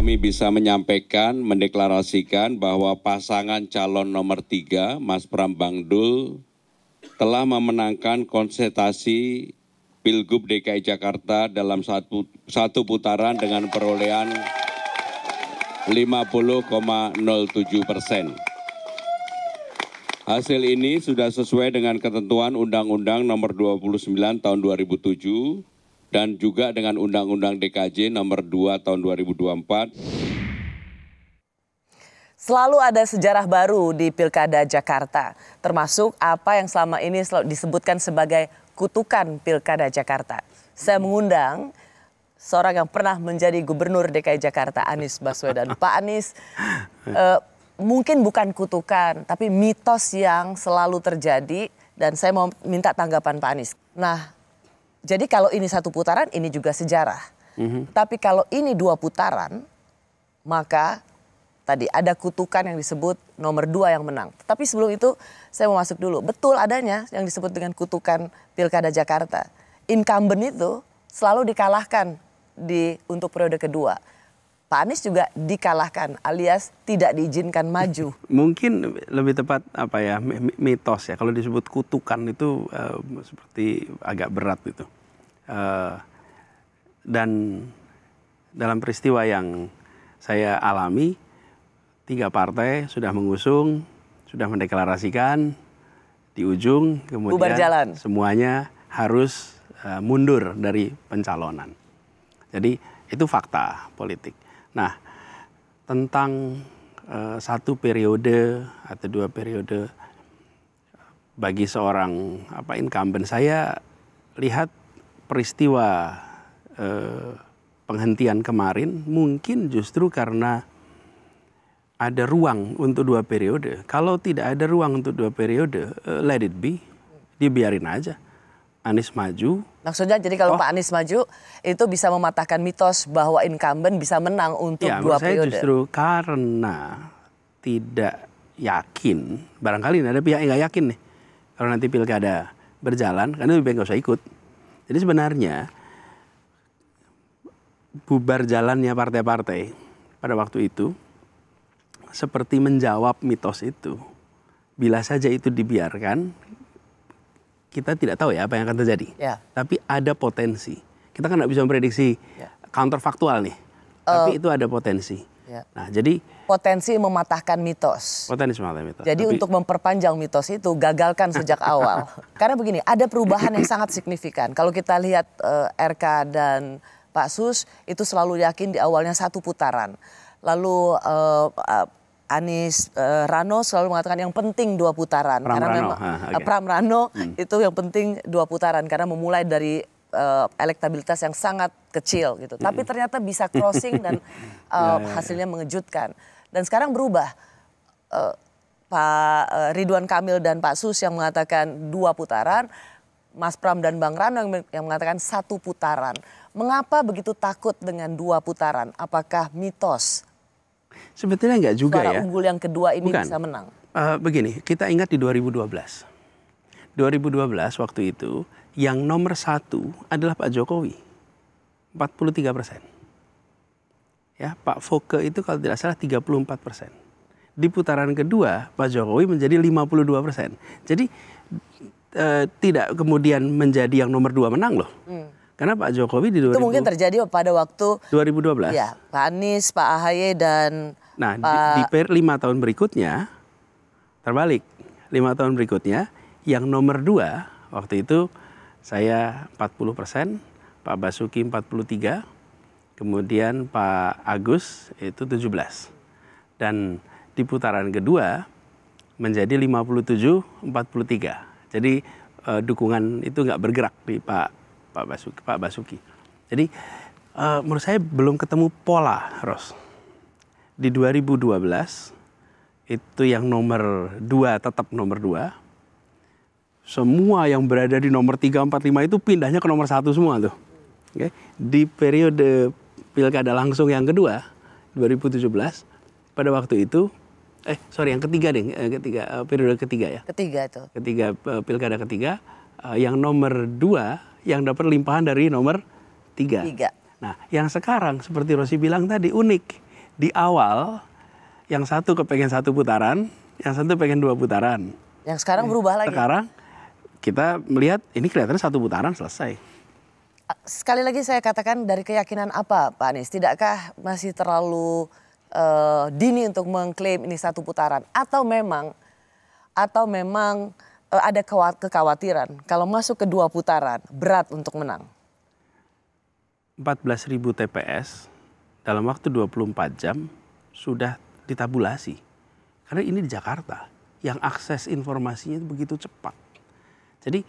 kami bisa menyampaikan, mendeklarasikan bahwa pasangan calon nomor 3, Mas Pram Bangdul, telah memenangkan konsultasi Pilgub DKI Jakarta dalam satu putaran dengan perolehan 50,07%. Hasil ini sudah sesuai dengan ketentuan Undang-Undang Nomor 29 Tahun 2007 dan juga dengan Undang-Undang DKJ Nomor 2 Tahun 2024. Selalu ada sejarah baru di Pilkada Jakarta, termasuk apa yang selama ini disebutkan sebagai kutukan Pilkada Jakarta. Saya mengundang seorang yang pernah menjadi Gubernur DKI Jakarta, Anies Baswedan. Pak Anies, mungkin bukan kutukan, tapi mitos yang selalu terjadi dan saya mau minta tanggapan Pak Anies. Nah, jadi kalau ini satu putaran, ini juga sejarah. Tapi kalau ini 2 putaran, maka tadi ada kutukan yang disebut nomor 2 yang menang. Tapi sebelum itu saya mau masuk dulu. Betul adanya yang disebut dengan kutukan Pilkada Jakarta. Incumbent itu selalu dikalahkan untuk periode kedua. Pak Anies juga dikalahkan alias tidak diizinkan maju. Mungkin lebih tepat apa ya, mitos ya. Kalau disebut kutukan itu seperti agak berat itu. Dan dalam peristiwa yang saya alami, 3 partai sudah mengusung, sudah mendeklarasikan, di ujung kemudian bubar jalan. Semuanya harus mundur dari pencalonan. Jadi itu fakta politik. Nah, tentang 1 periode atau 2 periode bagi seorang incumbent, saya lihat peristiwa penghentian kemarin mungkin justru karena ada ruang untuk 2 periode. Kalau tidak ada ruang untuk 2 periode, let it be, dibiarin aja. Anies maju. Maksudnya jadi kalau Pak Anies maju itu bisa mematahkan mitos bahwa incumbent bisa menang untuk 2 periode. Saya justru karena tidak yakin, barangkali ada pihak yang nggak yakin nih kalau nanti pilkada berjalan, karena lebih baik nggak usah ikut. Jadi sebenarnya bubar jalannya partai-partai pada waktu itu seperti menjawab mitos itu. Bila saja itu dibiarkan, kita tidak tahu ya apa yang akan terjadi. Ya. Tapi ada potensi. Kita kan nggak bisa memprediksi counterfaktual nih. Tapi itu ada potensi. Ya. Nah, jadi potensi mematahkan mitos. Potensi mematahkan mitos. Jadi untuk memperpanjang mitos itu gagalkan sejak awal. Karena begini, ada perubahan yang sangat signifikan. Kalau kita lihat RK dan Pak Sus itu selalu yakin di awalnya 1 putaran. Lalu Anies Rano selalu mengatakan yang penting 2 putaran. Pram Rano itu yang penting 2 putaran karena memulai dari elektabilitas yang sangat kecil gitu. Tapi ternyata bisa crossing dan hasilnya mengejutkan. Dan sekarang berubah. Pak Ridwan Kamil dan Pak Sus yang mengatakan 2 putaran, Mas Pram dan Bang Rano yang mengatakan 1 putaran. Mengapa begitu takut dengan 2 putaran? Apakah mitos? Sebetulnya enggak juga suara ya. Unggul yang kedua ini bisa menang. Begini, kita ingat di 2012. 2012 waktu itu yang nomor 1 adalah Pak Jokowi. 43%. Ya, Pak Foke itu kalau tidak salah 34%. Di putaran kedua Pak Jokowi menjadi 52%. Jadi tidak kemudian menjadi yang nomor 2 menang loh. Karena Pak Jokowi di 2000, itu mungkin terjadi pada waktu 2012. Ya, Pak Anies, Pak AHY dan di 5 tahun berikutnya terbalik. 5 tahun berikutnya yang nomor 2 waktu itu saya 40%, Pak Basuki 43%, kemudian Pak Agus itu 17%. Dan di putaran kedua menjadi 57-43. Jadi dukungan itu nggak bergerak di Pak Basuki. Jadi menurut saya belum ketemu pola, Ros. Di 2012 itu yang nomor 2 tetap nomor 2. Semua yang berada di nomor 3, 4, 5 itu pindahnya ke nomor 1 semua tuh. Okay? Di periode pilkada langsung yang kedua, 2017, pada waktu itu, yang ketiga deh, periode ketiga ya. Pilkada ketiga, yang nomor 2 yang dapat limpahan dari nomor 3. Nah, yang sekarang seperti Rosi bilang tadi unik. Di awal yang satu kepengen 1 putaran, yang satu pengen 2 putaran. Yang sekarang berubah lagi. Sekarang kita melihat ini kelihatannya 1 putaran selesai. Sekali lagi saya katakan dari keyakinan apa Pak Anies? Tidakkah masih terlalu dini untuk mengklaim ini 1 putaran? Atau memang ada kekhawatiran kalau masuk ke 2 putaran berat untuk menang? 14.000 TPS dalam waktu 24 jam sudah ditabulasi. Karena ini di Jakarta yang akses informasinya itu begitu cepat. Jadi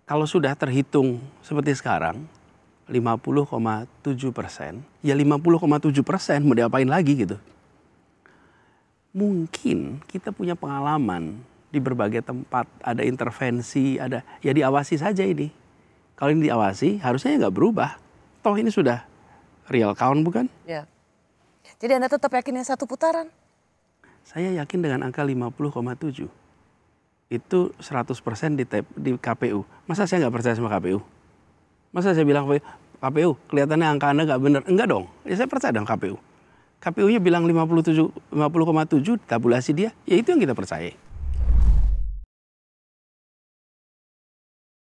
kalau sudah terhitung seperti sekarang 50,7%, ya 50,7% mau diapain lagi gitu. Mungkin kita punya pengalaman di berbagai tempat, ada intervensi, ada ya diawasi saja ini. Kalau ini diawasi harusnya nggak berubah. Toh ini sudah real count bukan? Ya. Jadi Anda tetap yakin yang 1 putaran? Saya yakin dengan angka 50,7. Itu 100% di KPU. Masa saya nggak percaya sama KPU? Masa saya bilang KPU kelihatannya angka Anda nggak benar? Enggak dong. Ya saya percaya dong KPU. KPU-nya bilang 50,7 tabulasi dia, ya itu yang kita percaya.